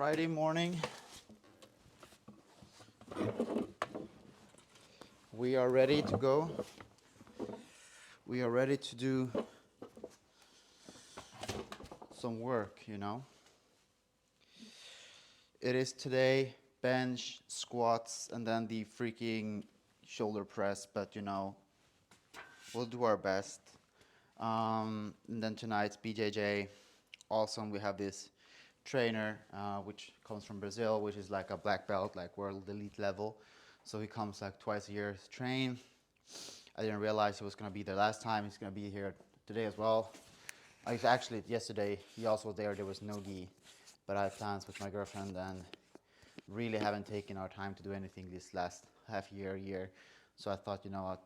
Friday morning. We are ready to go. We are ready to do some work, It is today bench, squats, and then the freaking shoulder press, but we'll do our best. And then tonight's BJJ. Awesome. We have this trainer, which comes from Brazil, which is like a black belt, like world elite level. So he comes like twice a year to train. I didn't realize he was going to be there last time. He's going to be here today as well. Actually, yesterday, he also was there. There was no gi, but I had plans with my girlfriend and really haven't taken our time to do anything this last year. So I thought, you know what,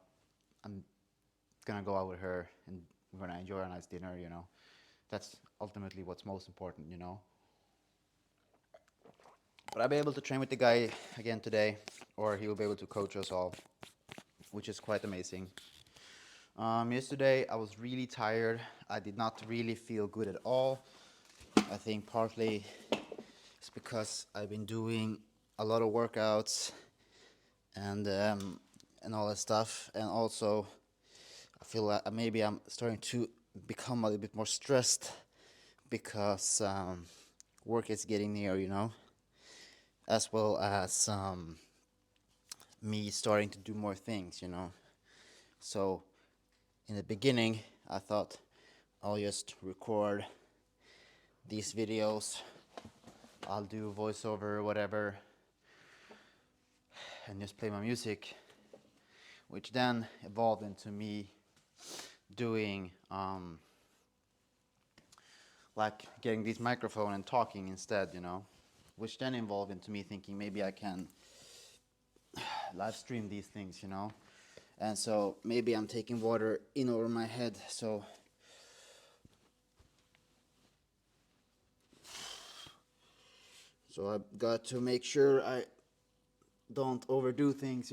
I'm going to go out with her and we're going to enjoy a nice dinner, That's ultimately what's most important, But I'll be able to train with the guy again today, or he will be able to coach us all, which is quite amazing. Yesterday I was really tired. I did not really feel good at all. I think partly it's because I've been doing a lot of workouts and all that stuff, and also I feel like maybe I'm starting to become a little bit more stressed because work is getting near, as well as me starting to do more things, So in the beginning, I thought I'll just record these videos. I'll do voiceover or whatever and just play my music, which then evolved into me doing like getting this microphone and talking instead, which then evolved into me thinking maybe I can live stream these things, And so maybe I'm taking water in over my head, so I've got to make sure I don't overdo things,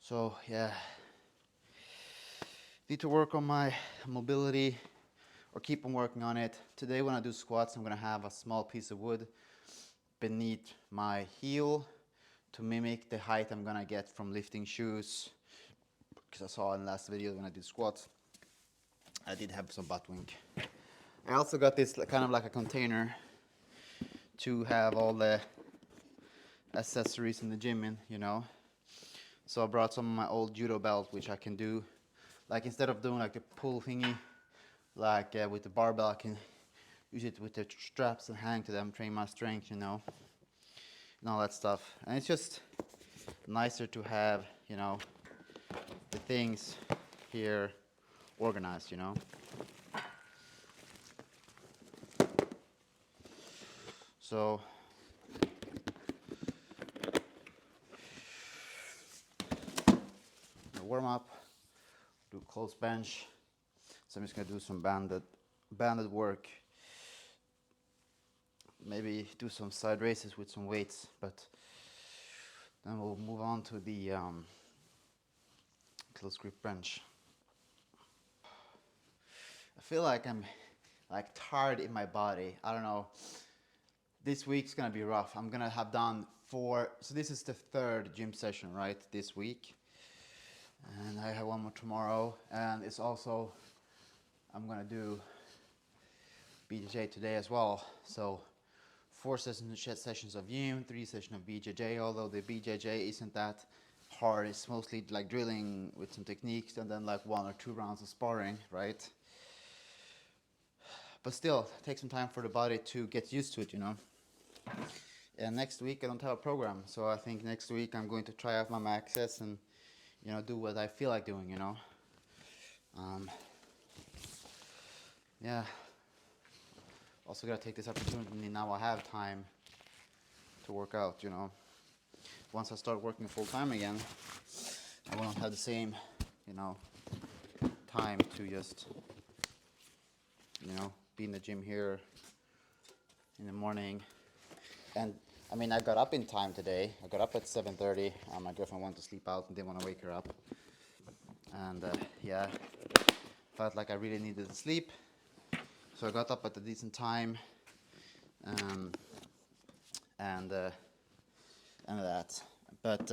So yeah, need to work on my mobility or keep on working on it. Today when I do squats, I'm gonna have a small piece of wood beneath my heel to mimic the height I'm gonna get from lifting shoes, because I saw in the last video when I did squats, I did have some butt wink. I also got this kind of like a container to have all the accessories in the gym in, So I brought some of my old judo belt, which I can do, like instead of doing like the pull thingy, like with the barbell, I can use it with the straps and hang to them, train my strength, and all that stuff. And it's just nicer to have, the things here organized, So warm up, do close bench. So I'm just gonna do some banded work. Maybe do some side races with some weights, but then we'll move on to the close grip bench. I feel like I'm like tired in my body. I don't know. This week's gonna be rough. I'm gonna have done 4. So this is the 3rd gym session, right? This week, and I have one more tomorrow. And it's also I'm gonna do BJJ today as well. So 4 sessions of gym, 3 sessions of BJJ. Although the BJJ isn't that hard. It's mostly like drilling with some techniques, and then like 1 or 2 rounds of sparring, right? But still, it takes some time for the body to get used to it, And next week I don't have a program, so I think next week I'm going to try out my maxes and, do what I feel like doing, Yeah. Also gotta take this opportunity now I have time to work out, Once I start working full time again, I won't have the same, time to just, be in the gym here in the morning. And I mean, I got up in time today. I got up at 7:30. My girlfriend wanted to sleep out and didn't want to wake her up. And yeah, felt like I really needed to sleep. So I got up at a decent time, um, and that, but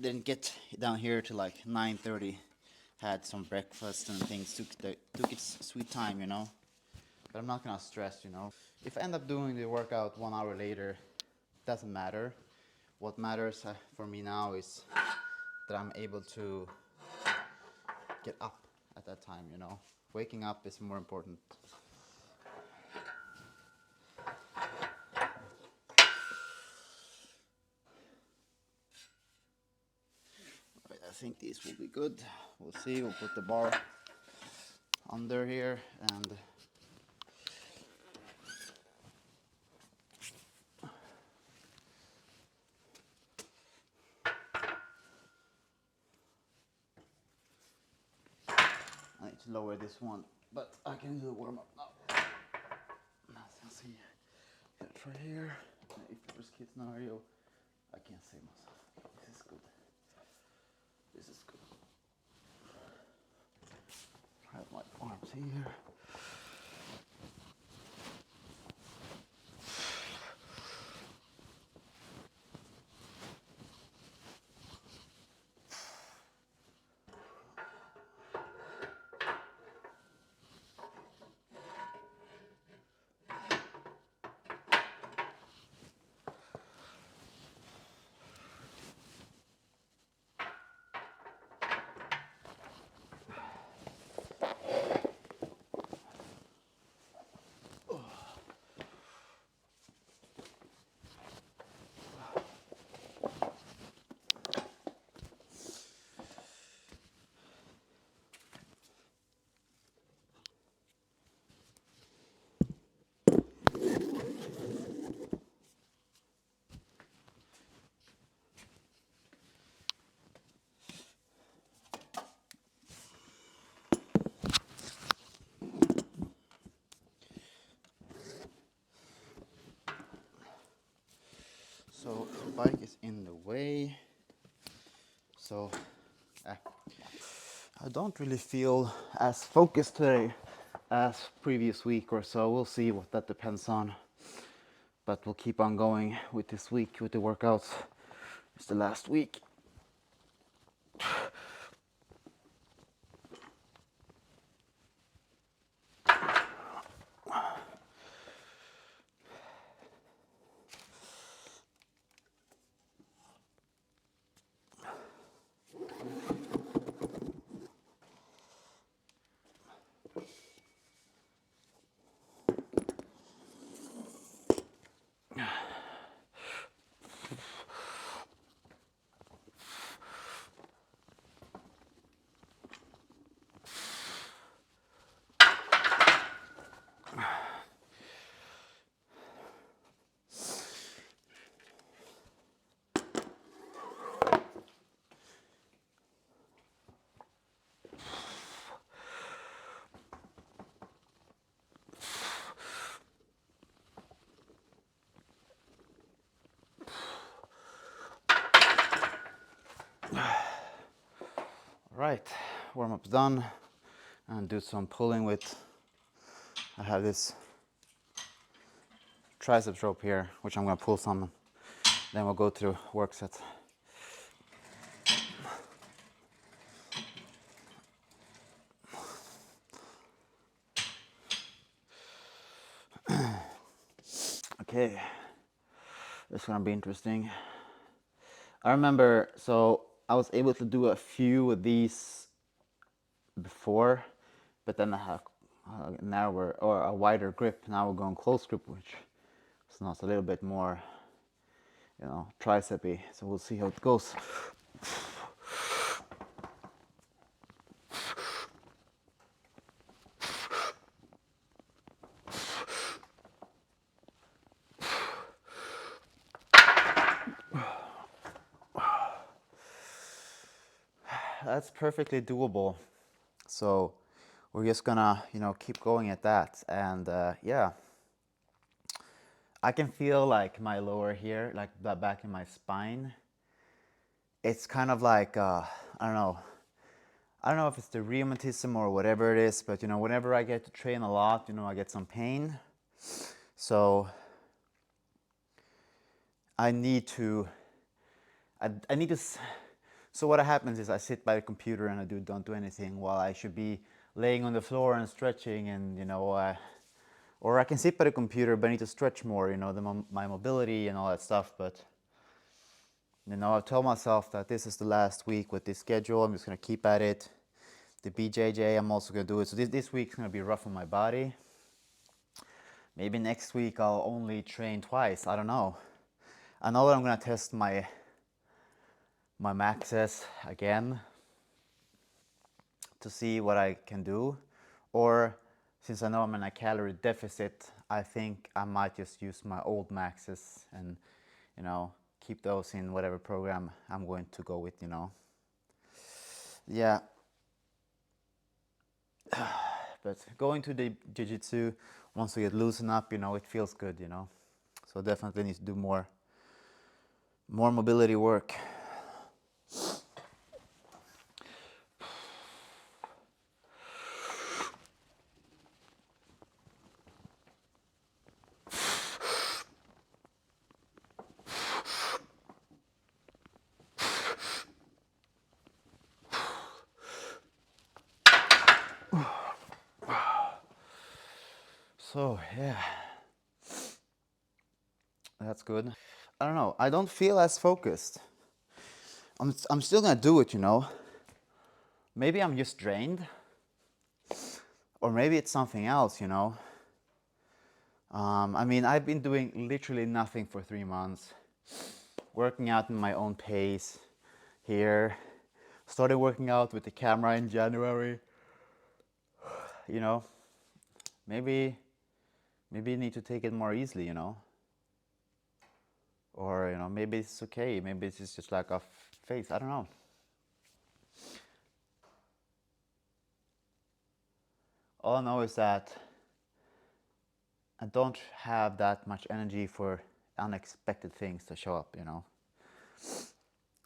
didn't get down here till like 9:30. Had some breakfast and things. Took its sweet time, you know. But I'm not gonna stress, you know. If I end up doing the workout 1 hour later, doesn't matter. What matters for me now is that I'm able to get up at that time, you know. Waking up is more important. Right, I think these will be good. We'll see. We'll put the bar under here and I need to lower this one, but I can do the warm up now. Let's see. Try here. If there's kid scenario, I can't save myself. This is good. This is good. Have my arms here. So the bike is in the way. So I don't really feel as focused today as previous week or so. We'll see what that depends on. But we'll keep on going with this week with the workouts. It's the last week. Right, warm up's done, and do some pulling with. I have this triceps rope here, which I'm gonna pull some. Then we'll go to work set. Okay, this is gonna be interesting. I remember, so I was able to do a few of these before, but then I have a narrower or a wider grip. Now we're going close grip, which is now a little bit more, you know, tricepy. So we'll see how it goes. That's perfectly doable. So we're just gonna, you know, keep going at that. And yeah, I can feel like my lower here, like the back in my spine. It's kind of like, I don't know, I don't know if it's the rheumatism or whatever it is, but whenever I get to train a lot, I get some pain. So I need to, I need to, so what happens is I sit by the computer and I don't do anything while I should be laying on the floor and stretching, and or I can sit by the computer but I need to stretch more, my mobility and all that stuff. But I've told myself that this is the last week with this schedule. I'm just going to keep at it. The BJJ, I'm also going to do it. So this week's going to be rough on my body. Maybe next week I'll only train twice. I don't know. I know that I'm going to test my maxes again to see what I can do. Or since I know I'm in a calorie deficit, I think I might just use my old maxes and, keep those in whatever program I'm going to go with, Yeah. But going to the jiu-jitsu, once we get loosened up, it feels good, So definitely need to do more mobility work. So yeah, that's good. I don't know. I don't feel as focused. I'm still gonna do it, Maybe I'm just drained, or maybe it's something else, I've been doing literally nothing for 3 months, working out in my own pace here. Started working out with the camera in January. Maybe you need to take it more easily, or maybe it's okay. Maybe it's just like a phase. I don't know. All I know is that I don't have that much energy for unexpected things to show up,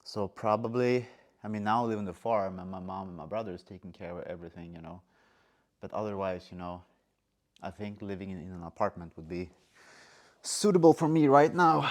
So probably, now I live on the farm and my mom and my brother is taking care of everything, But otherwise, I think living in an apartment would be suitable for me right now.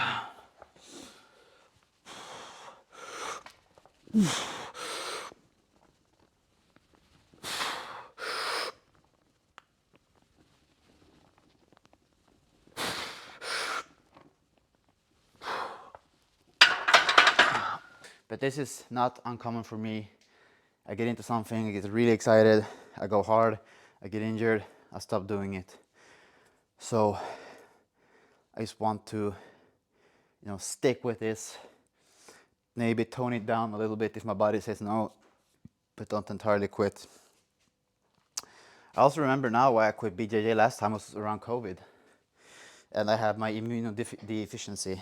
But this is not uncommon for me. I get into something, I get really excited, I go hard, I get injured, I stop doing it. So I just want to, stick with this. Maybe tone it down a little bit if my body says no, but don't entirely quit. I also remember now why I quit BJJ last time was around COVID. And I had my immunodeficiency.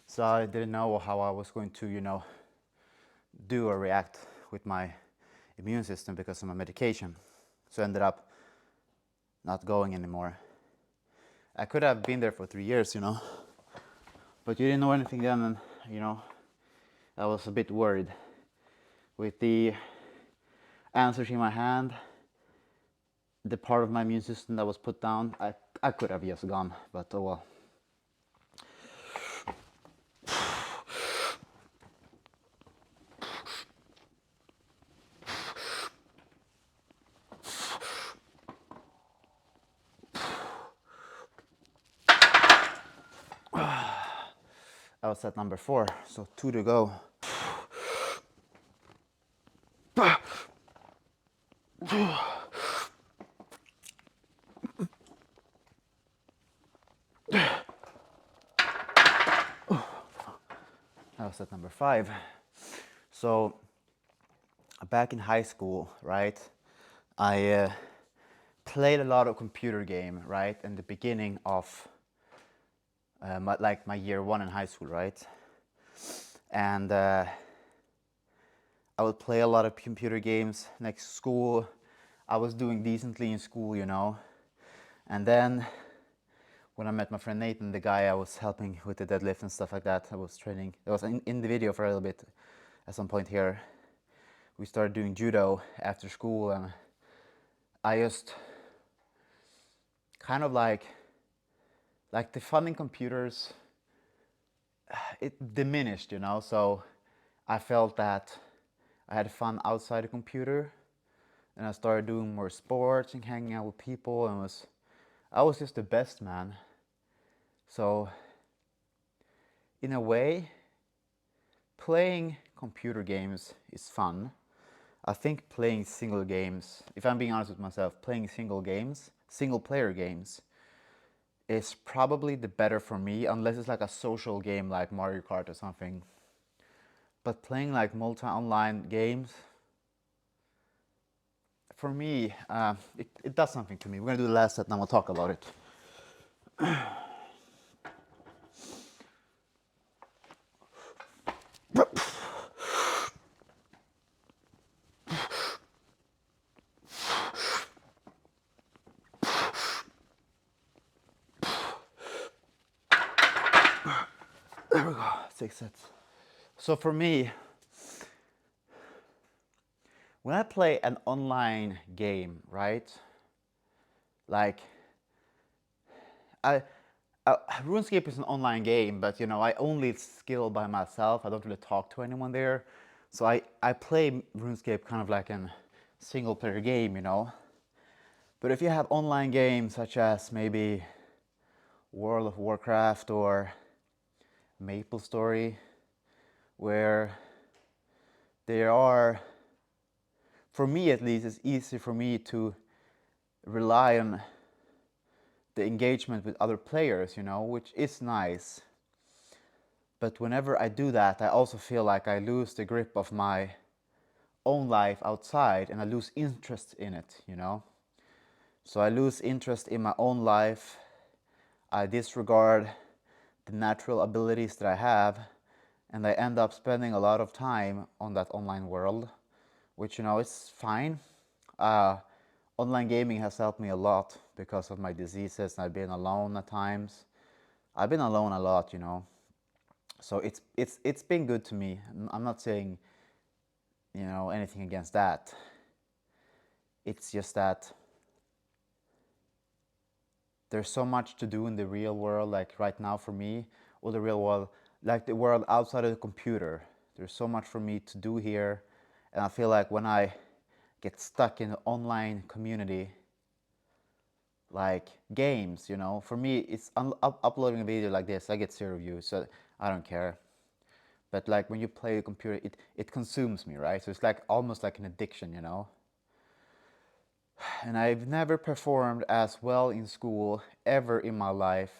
So I didn't know how I was going to, do or react with my immune system because of my medication. So I ended up not going anymore. I could have been there for 3 years, but you didn't know anything then, and I was a bit worried. With the answers in my hand, the part of my immune system that was put down, I could have just gone, but oh well. I was at number 4, so 2 to go. I was at number 5. So back in high school, right, I played a lot of computer game, right, in the beginning of my year 1 in high school, right, and I would play a lot of computer games next to school. I was doing decently in school, and then when I met my friend Nathan, the guy I was helping with the deadlift and stuff like that, I was training. It was in the video for a little bit at some point here. we started doing judo after school, and I just kind of like the fun in computers, it diminished, you know. So I felt that I had fun outside the computer, and I started doing more sports and hanging out with people, and I was just the best man. So in a way, playing computer games is fun. I think playing single games, if I'm being honest with myself, playing single player games, is probably the better for me, unless it's like a social game like Mario Kart or something. But playing like multi-online games, for me, it does something to me. We're gonna do the last set and then we'll talk about it. There we go, 6 sets. So for me, when I play an online game, right? Like, I, RuneScape is an online game, but you know, I only skill by myself. I don't really talk to anyone there. So I play RuneScape kind of like a single player game, you know. But if you have online games such as maybe World of Warcraft or MapleStory, where there are, for me at least, it's easy for me to rely on the engagement with other players, you know, which is nice. But whenever I do that, I also feel like I lose the grip of my own life outside, and I lose interest in it, you know. So I lose interest in my own life. I disregard the natural abilities that I have, and I end up spending a lot of time on that online world, which, you know, it's fine. Online gaming has helped me a lot because of my diseases, and I've been alone at times. I've been alone a lot, you know. So it's been good to me. I'm not saying, you know, anything against that. It's just that there's so much to do in the real world, like right now for me, or the real world, like the world outside of the computer. There's so much for me to do here, and I feel like when I get stuck in the online community, like games, you know, for me it's uploading a video like this, I get 0 views, so I don't care. But like when you play a computer, it consumes me, right? So it's like almost like an addiction, you know. And I've never performed as well in school ever in my life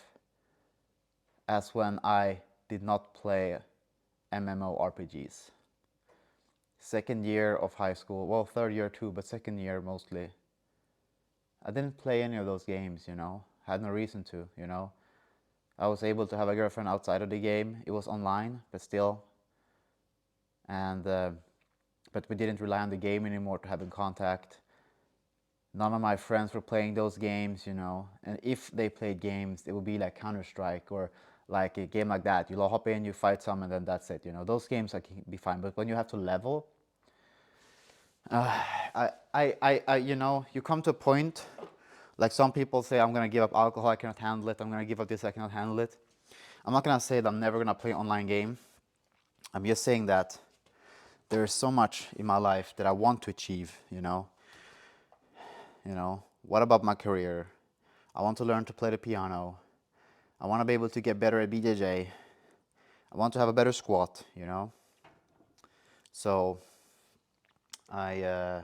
as when I did not play MMORPGs. Second year of high school, well, third year too, but second year mostly, I didn't play any of those games, you know. Had no reason to, you know. I was able to have a girlfriend outside of the game. It was online, but still. And but we didn't rely on the game anymore to have in contact. None of my friends were playing those games, you know. And if they played games, it would be like Counter-Strike or like a game like that. You hop in, you fight some, and then that's it, you know. Those games I can be fine, but when you have to level, you know, you come to a point, like some people say, I'm gonna give up alcohol, I cannot handle it. I'm gonna give up this, I cannot handle it. I'm not gonna say that I'm never gonna play an online game. I'm just saying that there's so much in my life that I want to achieve, you know. You know, what about my career? I want to learn to play the piano. I want to be able to get better at BJJ. I want to have a better squat, you know. So I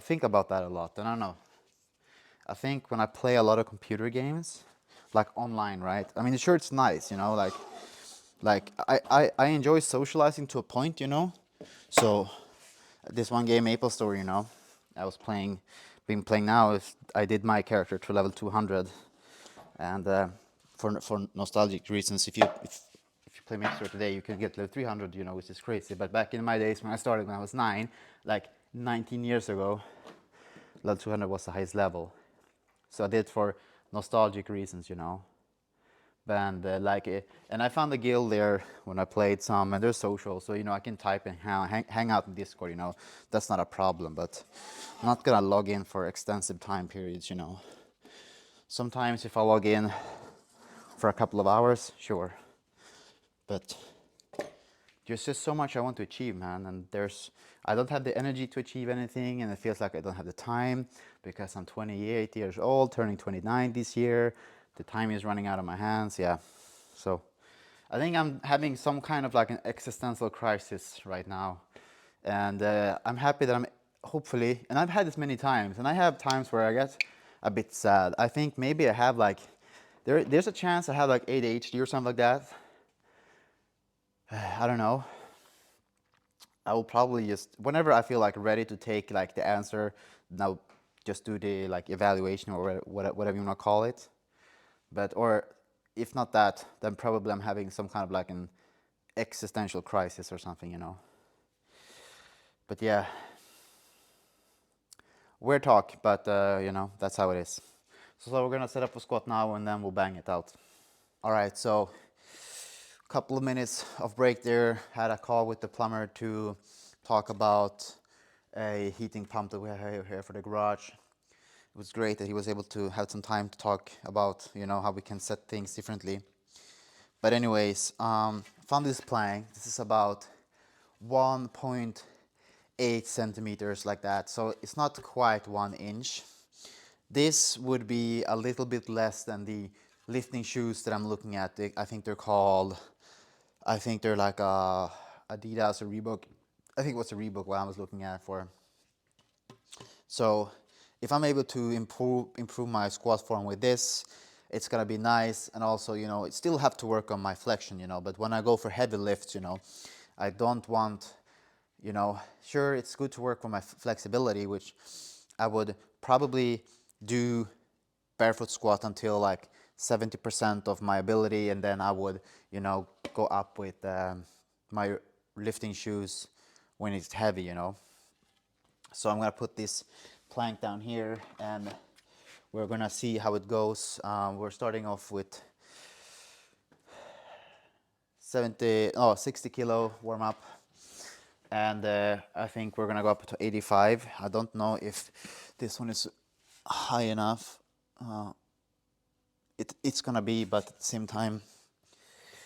think about that a lot, and I don't know. I think when I play a lot of computer games, like online, right? I mean, sure, it's nice, you know, like I enjoy socializing to a point, you know. So this one game, MapleStory, you know, I was been playing now. I did my character to level 200, and for nostalgic reasons, if you play MapleStory today, you can get level 300, you know, which is crazy. But back in my days when I started when I was 9, like 19 years ago, level 200 was the highest level. So I did for nostalgic reasons, you know. band, and I found the guild there when I played some, and they're social, so I can type and hang out in Discord. That's not a problem. But I'm not gonna log in for extensive time periods. Sometimes if I log in for a couple of hours, sure, but there's just so much I want to achieve, man, and I don't have the energy to achieve anything, and it feels like I don't have the time because I'm 28 years old, turning 29 this year. The time is running out of my hands, yeah. So I think I'm having some kind of like an existential crisis right now, and I'm happy that I'm hopefully, and I've had this many times, and I have times where I get a bit sad. I think maybe I have like there's a chance I have like ADHD or something like that. I don't know. I will probably just whenever I feel like ready to take like the answer, now just do the like evaluation or whatever you want to call it. But or if not that, then probably I'm having some kind of like an existential crisis or something. But yeah, weird talk, but that's how it is. So we're gonna set up a squat now and then we'll bang it out. All right, so a couple of minutes of break there. Had a call with the plumber to talk about a heating pump that we have here for the garage. It was great that he was able to have some time to talk about how we can set things differently. But anyways, found this plank. This is about 1.8 centimeters like that, so it's not quite 1 inch. This would be a little bit less than the lifting shoes that I'm looking at. I think they're like Adidas or Reebok. I think it was a Reebok what I was looking at for. So if I'm able to improve my squat form with this, it's gonna be nice. And also, I still have to work on my flexion, but when I go for heavy lifts, I don't want, sure, it's good to work on my flexibility, which I would probably do barefoot squat until like 70% of my ability, and then I would, go up with my lifting shoes when it's heavy. So I'm gonna put this plank down here, and we're gonna see how it goes. We're starting off with 60 kilo warm up, and I think we're gonna go up to 85. I don't know if this one is high enough. It's gonna be, but at the same time,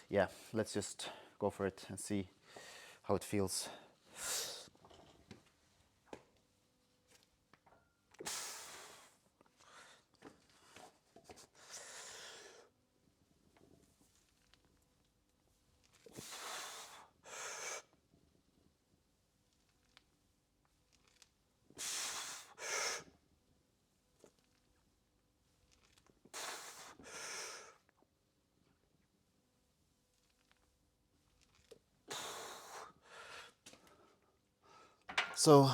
yeah, let's just go for it and see how it feels. So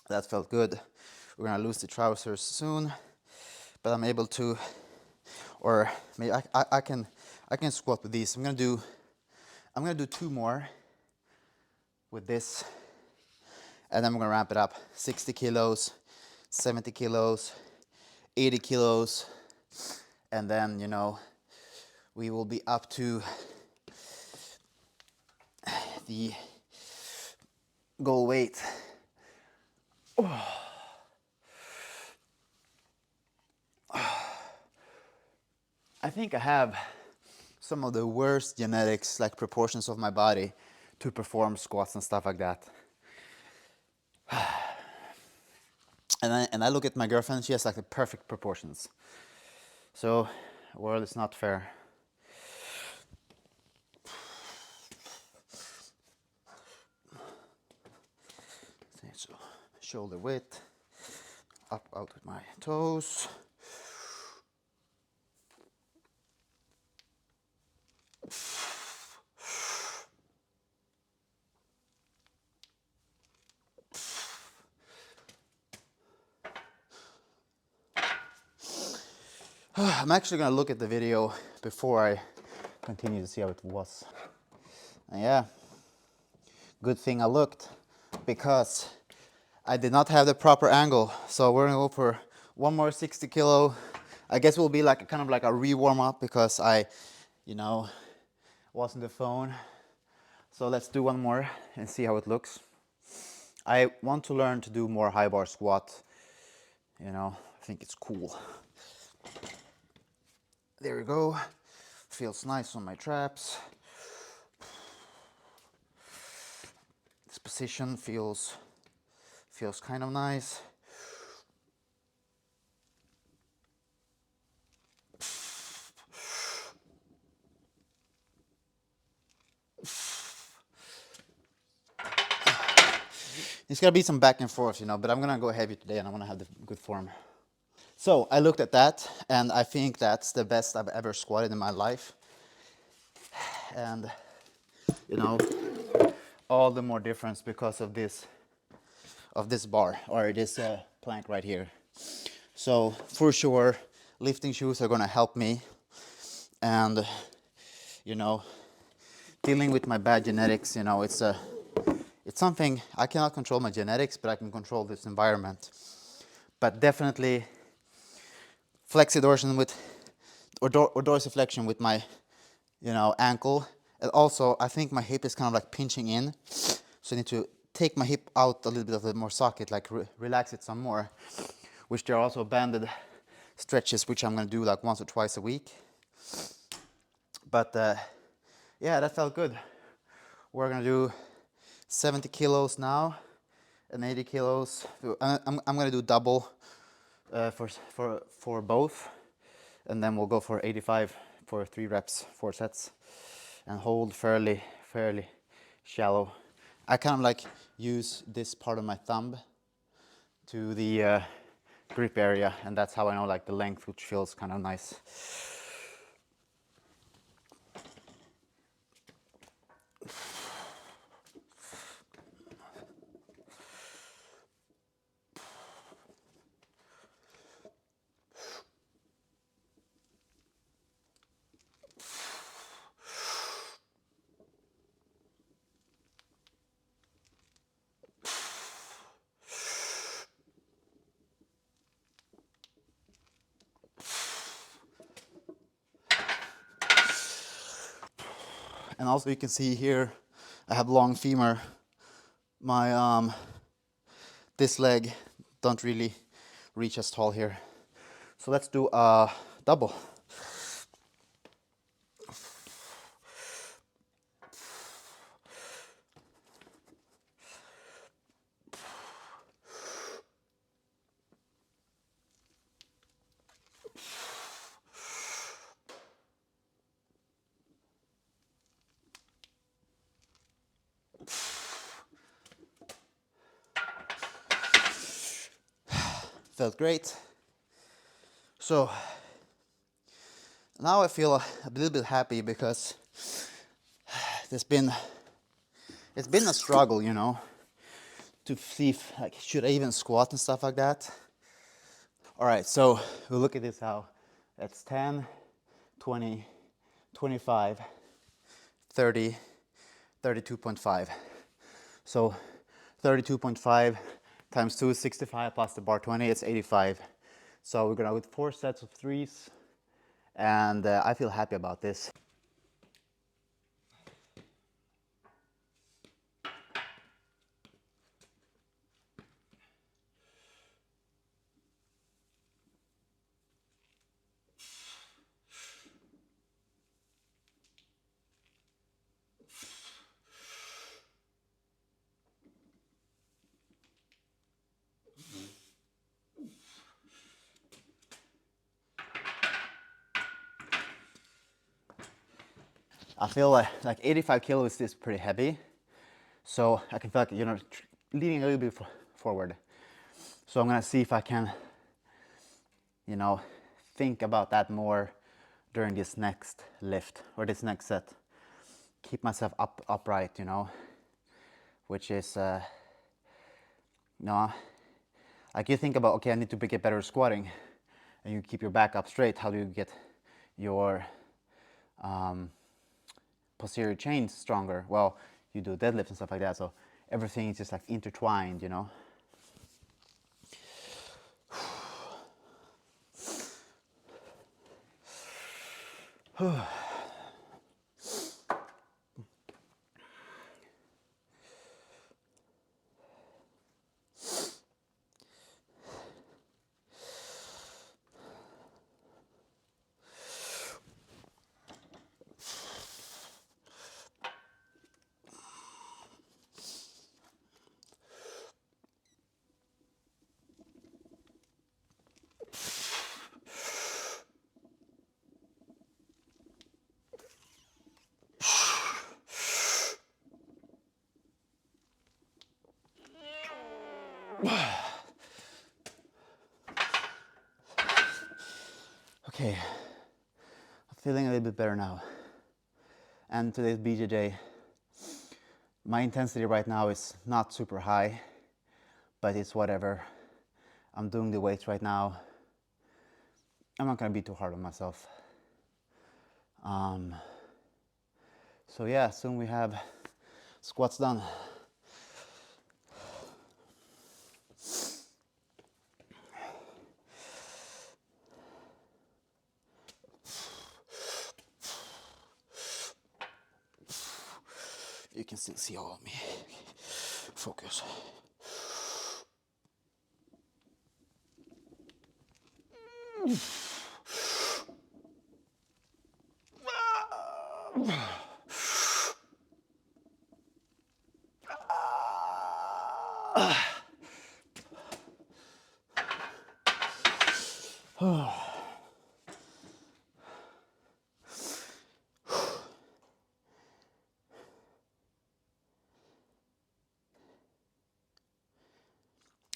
that felt good. We're gonna lose the trousers soon, but I'm able to, or maybe I can squat with these. I'm gonna do 2 more with this, and then I'm gonna ramp it up. 60 kilos, 70 kilos, 80 kilos, and then we will be up to the goal weight. I think I have some of the worst genetics, like proportions of my body, to perform squats and stuff like that. And I look at my girlfriend; she has like the perfect proportions. So, the world is not fair. So, shoulder width, up out with my toes. I'm actually gonna look at the video before I continue to see how it was. And yeah, good thing I looked, because I did not have the proper angle. So we're gonna go for one more 60 kilo I guess it will be like kind of like a re-warm up because I, you know, was on the phone. So let's do one more and see how it looks. I want to learn to do more high bar squat. You know, I think it's cool. There we go. Feels nice on my traps. This position feels kind of nice. It's gonna be some back and forth, you know, but I'm gonna go heavy today and I wanna have the good form. So I looked at that and I think that's the best I've ever squatted in my life. And, you know, all the more difference because of this bar or this plank right here. So for sure, lifting shoes are gonna help me. And, you know, dealing with my bad genetics, you know, it's something I cannot control my genetics, but I can control this environment. But definitely flexidorsion with or dorsiflexion with my, you know, ankle. And also, I think my hip is kind of like pinching in, so I need to take my hip out a little bit of the more socket, like relax it some more. Which there are also banded stretches, which I'm gonna do like once or twice a week. But yeah, that felt good. We're gonna do 70 kilos now and 80 kilos. I'm gonna do double for both, and then we'll go for 85 for 3 reps, 4 sets, and hold fairly shallow. I kind of like use this part of my thumb to the grip area, and that's how I know like the length, which feels kind of nice. And also you can see here, I have long femur. My this leg don't really reach as tall here. So let's do a double. Felt great. So now I feel a little bit happy because it's been a struggle, you know, to see if, like, should I even squat and stuff like that. All right, so we'll look at this how that's 10, 20, 25, 30, 32.5. So 32.5 times 2 is 65 plus the bar 20, it's 85. So we're gonna with 4 sets of 3s, and I feel happy about this. I feel like 85 kilos is pretty heavy, so I can feel like, you know, leaning a little bit forward. So I'm gonna see if I can, you know, think about that more during this next lift or this next set. Keep myself upright, you know, which is, you know, like you think about, okay, I need to get better squatting, and you keep your back up straight. How do you get your posterior chain stronger? Well, you do deadlifts and stuff like that. So everything is just like intertwined, you know. Okay, I'm feeling a little bit better now. And today's BJJ, my intensity right now is not super high, but it's whatever. I'm doing the weights right now. I'm not gonna be too hard on myself. So yeah, soon we have squats done. You can still see all of me. Focus.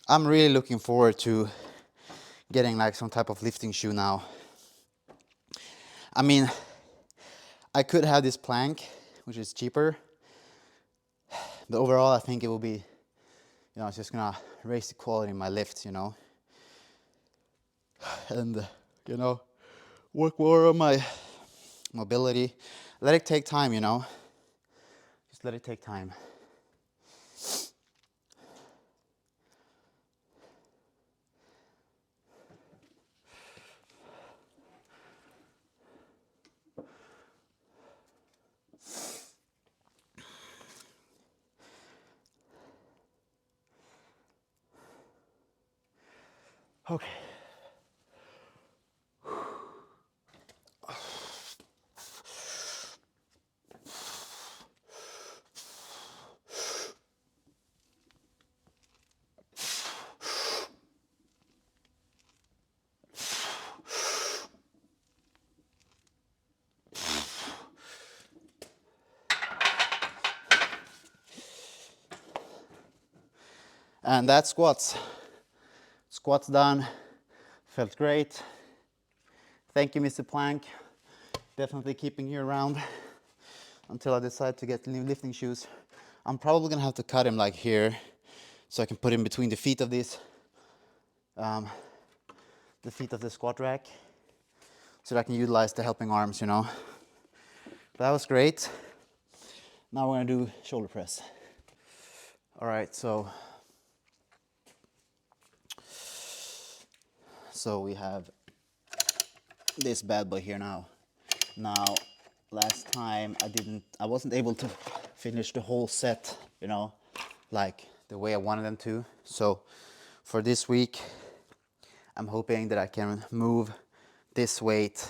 I'm really looking forward to getting like some type of lifting shoe now. I mean, I could have this plank, which is cheaper, but overall I think it will be, it's just gonna raise the quality of my lifts, and work more on my mobility. Let it take time, just let it take time. Okay. And that's squats. Squats done. Felt great. Thank you, Mr. Plank. Definitely keeping you around until I decide to get new lifting shoes. I'm probably gonna have to cut him like here, so I can put him between the feet of this, the feet of the squat rack, so that I can utilize the helping arms. That was great. Now we're gonna do shoulder press. All right, so we have this bad boy here now. Now, last time I wasn't able to finish the whole set, like the way I wanted them to. So for this week, I'm hoping that I can move this weight,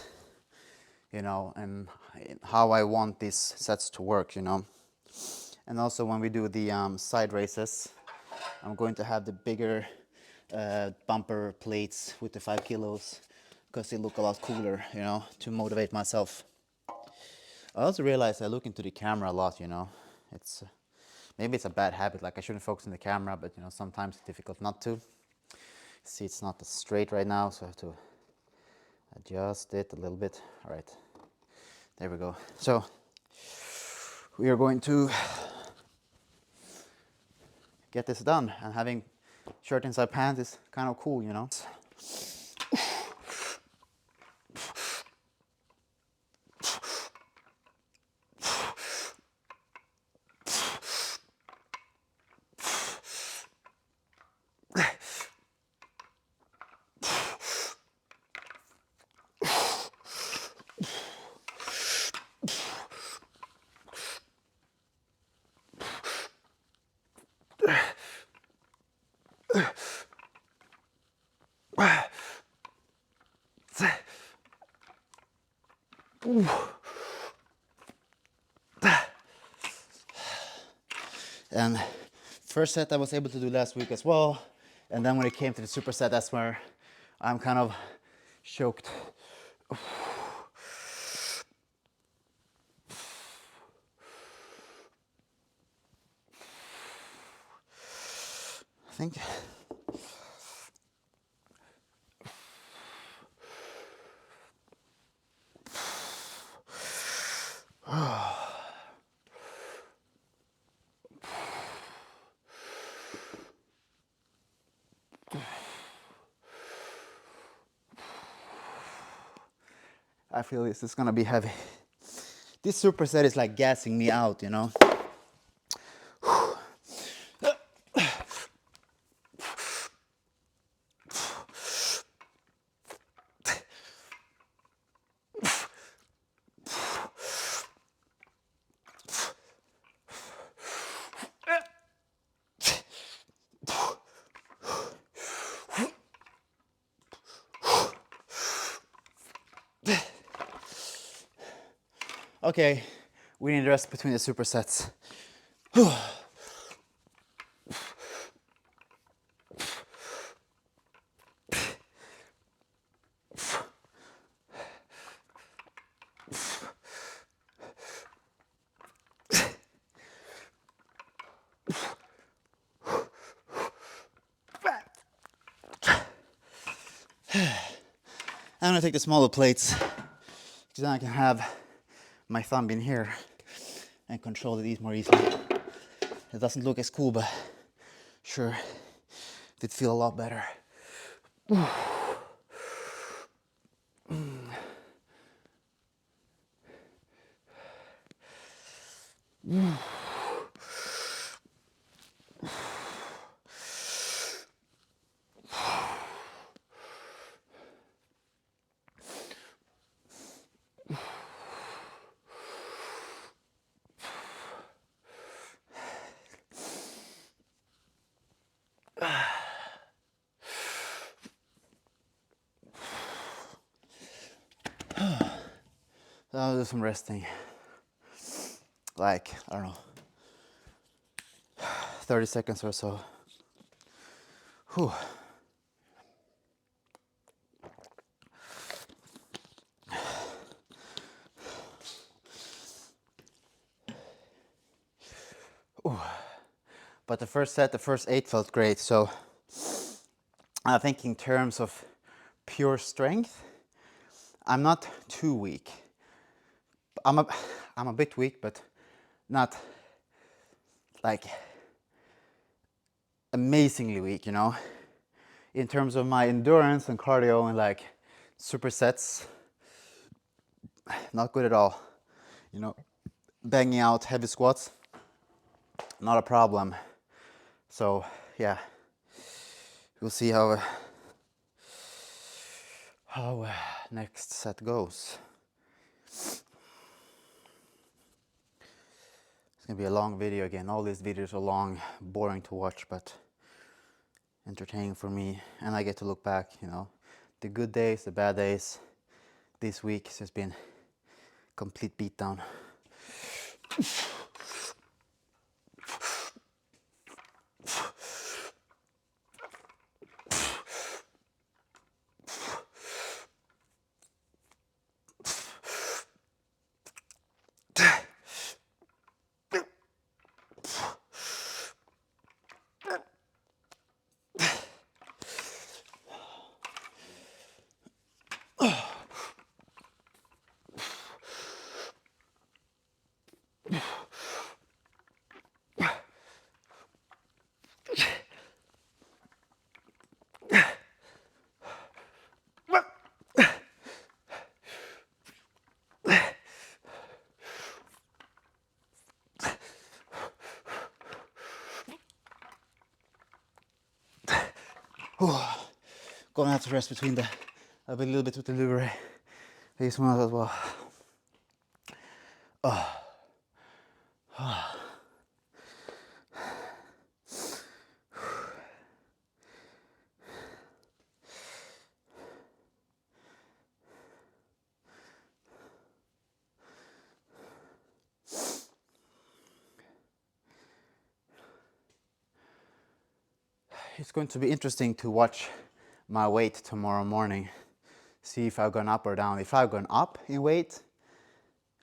and how I want these sets to work, And also when we do the side races, I'm going to have the bigger bumper plates with the 5 kilos, because they look a lot cooler, to motivate myself. I also realized I look into the camera a lot, It's maybe it's a bad habit, like I shouldn't focus on the camera, but sometimes it's difficult not to. See, it's not as straight right now, so I have to adjust it a little bit. All right, there we go. So we are going to get this done, and having shirt inside pants is kind of cool, And first set I was able to do last week as well. And then when it came to the superset, that's where I'm kind of choked. I think I feel this is gonna be heavy. This superset is like gassing me out, you know. Okay, we need a rest between the supersets. I'm gonna take the smaller plates because then I can have my thumb in here and control these more easily. It doesn't look as cool, but sure, did feel a lot better. So I'll do some resting. Like, I don't know, 30 seconds or so. Whew. Ooh. But the first set, the first 8 felt great. So I think in terms of pure strength, I'm not too weak. I'm a bit weak, but not like amazingly weak, you know. In terms of my endurance and cardio and like supersets, not good at all. You know, banging out heavy squats, not a problem. So yeah, we'll see how next set goes. It's gonna be a long video again. All these videos are long, boring to watch, but entertaining for me. And I get to look back, you know, the good days, the bad days. This week has just been complete beatdown. Gonna have to rest between a little bit with the liver. These ones as well. it's going to be interesting to watch my weight tomorrow morning. See if I've gone up or down. If I've gone up in weight,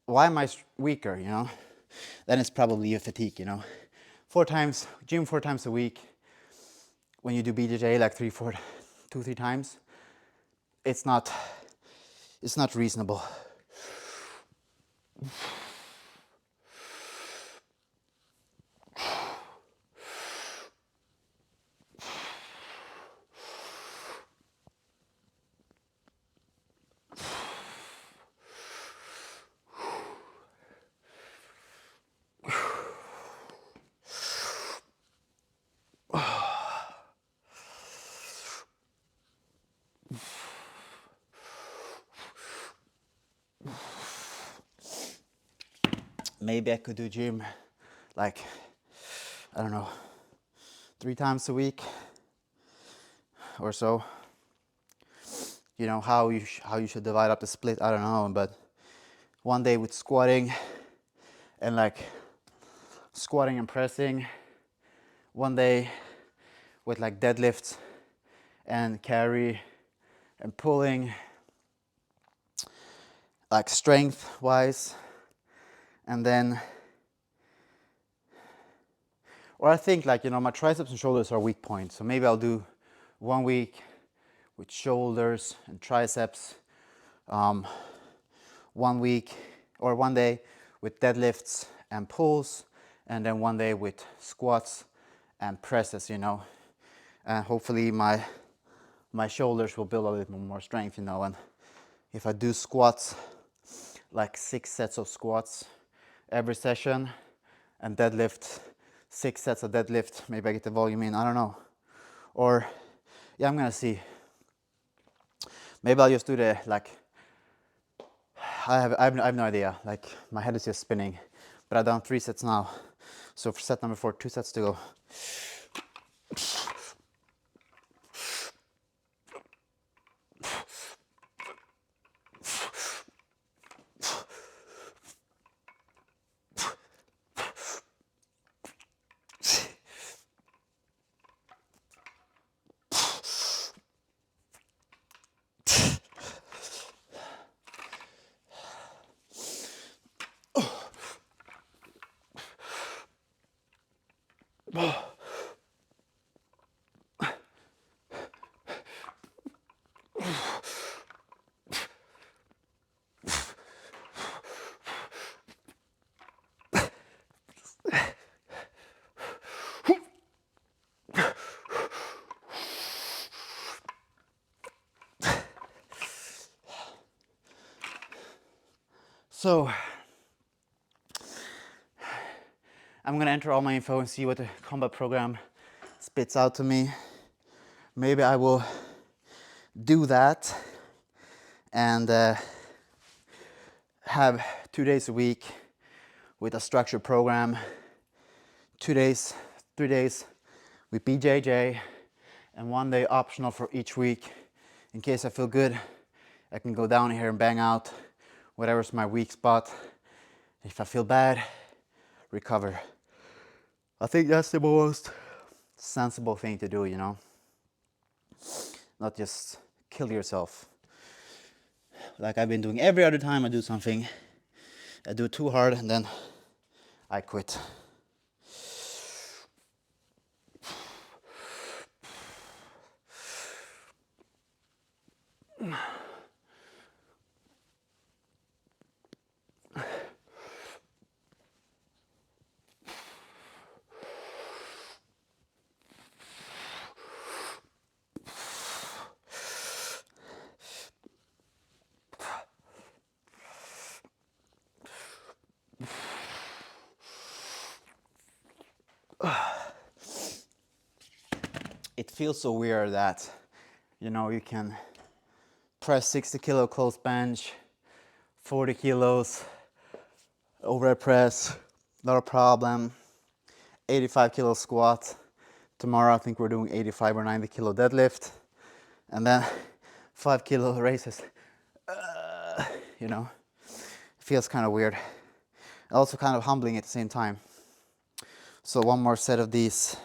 why am I weaker, you know? Then it's probably a fatigue, you know? 4 times, gym 4 times a week. When you do BJJ like 2-3 times, it's not reasonable. Maybe I could do gym like, I don't know, 3 times a week or so. You know, how you should divide up the split, I don't know, but one day with squatting and like squatting and pressing, one day with like deadlifts and carry and pulling, like strength wise, and then, or I think like, you know, my triceps and shoulders are weak points, so maybe I'll do 1 week with shoulders and triceps, 1 week or 1 day with deadlifts and pulls, and then 1 day with squats and presses, you know, and hopefully my shoulders will build a little more strength, you know. And if I do squats, like 6 sets of squats every session, and deadlift 6 sets of deadlift, maybe I get the volume in, I don't know. Or yeah, I'm gonna see. Maybe I'll just do the like, I have no idea, like my head is just spinning, but I've done 3 sets now, so for set number 4, 2 sets to go. So I'm gonna enter all my info and see what the combat program spits out to me. Maybe I will do that and have 2 days a week with a structured program, 2 days, 3 days with BJJ, and 1 day optional for each week. In case I feel good, I can go down here and bang out whatever's my weak spot. If I feel bad, recover. I think that's the most sensible thing to do, you know? Not just kill yourself. Like I've been doing every other time I do something. I do it too hard and then I quit. It feels so weird that, you know, you can press 60 kilo close bench, 40 kilos overhead press, not a problem, 85 kilo squat. Tomorrow I think we're doing 85 or 90 kilo deadlift, and then 5 kilo raises. You know, it feels kind of weird. Also kind of humbling at the same time. So 1 more set of these.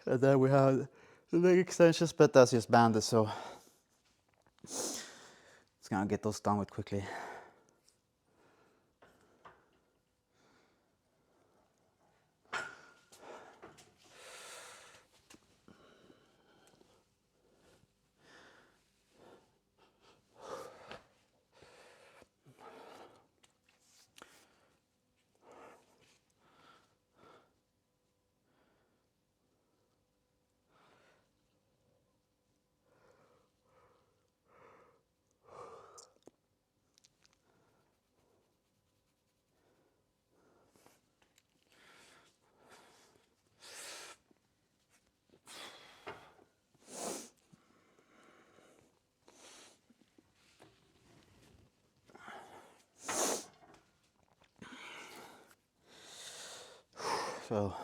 And then we have the leg extensions, but that's just banded, so it's gonna get those done with quickly. So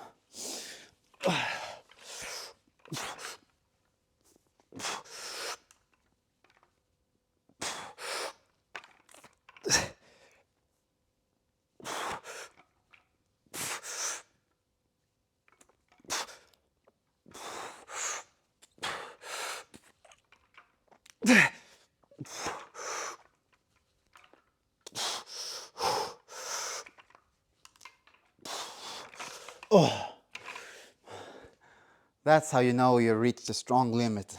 that's how you know you reached a strong limit.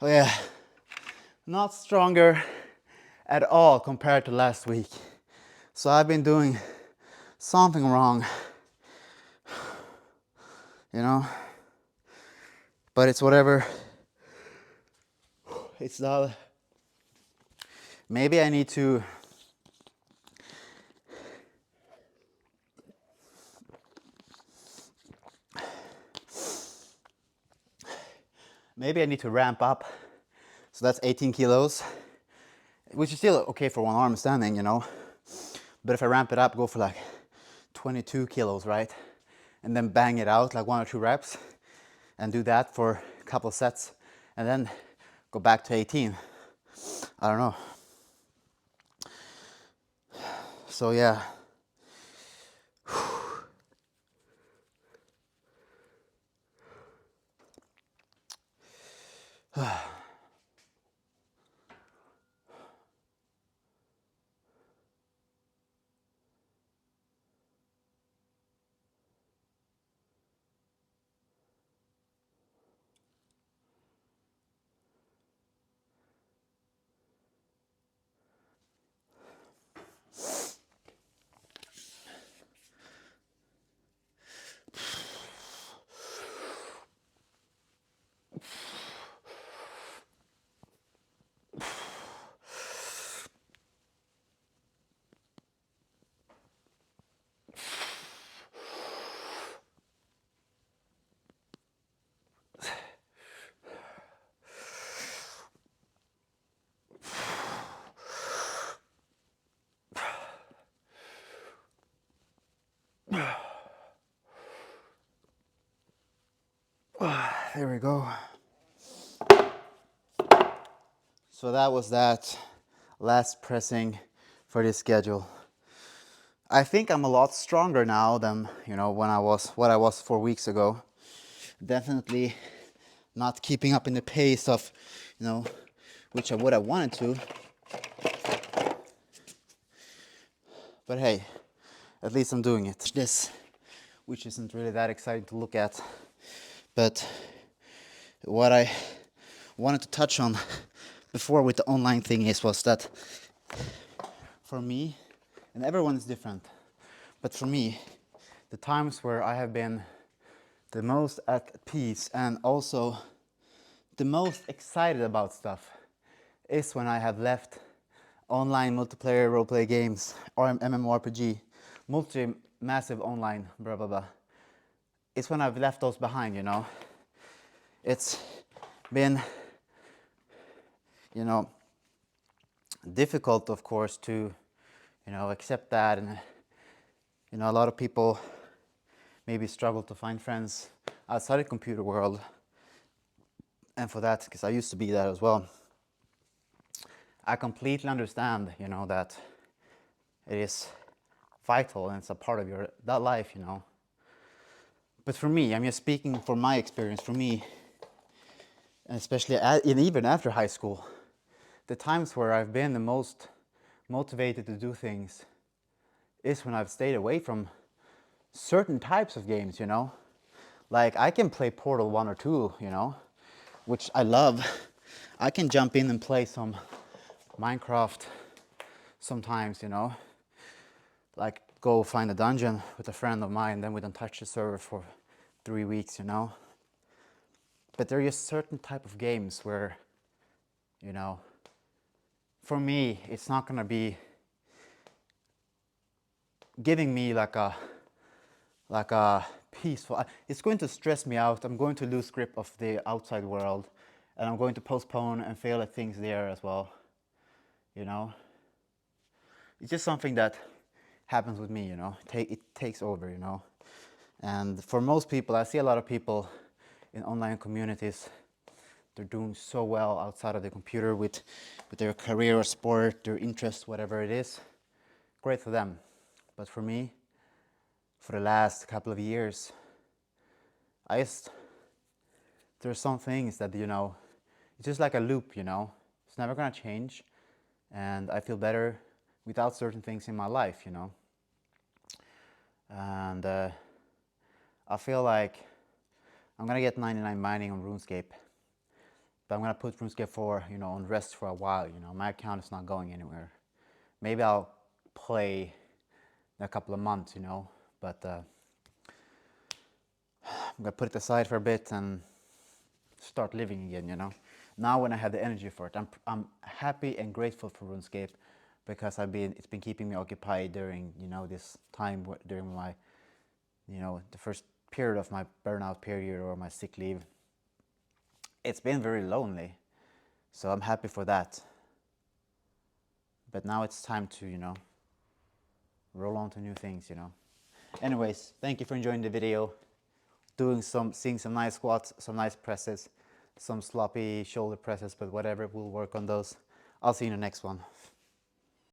Oh yeah, not stronger at all compared to last week. So I've been doing something wrong, you know, but it's whatever. It's not, maybe I need to ramp up. So that's 18 kilos, which is still okay for one arm standing, you know. But if I ramp it up, go for like 22 kilos, right? And then bang it out like 1 or 2 reps and do that for a couple sets and then go back to 18. I don't know. So yeah. There we go. So that was that last pressing for this schedule. I think I'm a lot stronger now than, you know, what I was 4 weeks ago. Definitely not keeping up in the pace of, you know, which I would have wanted to. But hey, at least I'm doing it. This, which isn't really that exciting to look at. But what I wanted to touch on before with the online thing was that for me, and everyone is different, but for me, the times where I have been the most at peace and also the most excited about stuff is when I have left online multiplayer roleplay games or MMORPG, massive online, blah blah blah, it's when I've left those behind, you know. It's been, you know, difficult, of course, to, you know, accept that. And, you know, a lot of people maybe struggle to find friends outside the computer world. And for that, because I used to be that as well, I completely understand, you know, that it is vital and it's a part of your that life, you know. But for me, I'm just speaking from my experience. For me, and especially even after high school, the times where I've been the most motivated to do things is when I've stayed away from certain types of games, you know. Like I can play Portal 1 or 2, you know, which I love. I can jump in and play some Minecraft sometimes, you know. Like go find a dungeon with a friend of mine, then we don't touch the server for 3 weeks, you know. But there are just certain type of games where, you know, for me, it's not gonna be giving me like a peaceful. It's going to stress me out. I'm going to lose grip of the outside world, and I'm going to postpone and fail at things there as well. You know, it's just something that happens with me. You know, it takes over. You know, and for most people, I see a lot of people in online communities. They're doing so well outside of the computer with their career or sport, their interest, whatever it is. Great for them. But for me, for the last couple of years, there's some things that, you know, it's just like a loop, you know. It's never gonna change. And I feel better without certain things in my life, you know. And I feel like I'm gonna get 99 mining on RuneScape. But I'm gonna put RuneScape 4, you know, on rest for a while, you know. My account is not going anywhere. Maybe I'll play in a couple of months, you know. But I'm gonna put it aside for a bit and start living again, you know. Now when I have the energy for it, I'm happy and grateful for RuneScape because it's been keeping me occupied during, you know, this time during my, you know, the first period of my burnout period or my sick leave. It's been very lonely, so I'm happy for that. But now it's time to, you know, roll on to new things, you know. Anyways, thank you for enjoying the video. Seeing some nice squats, some nice presses, some sloppy shoulder presses, but whatever, we'll work on those. I'll see you in the next one.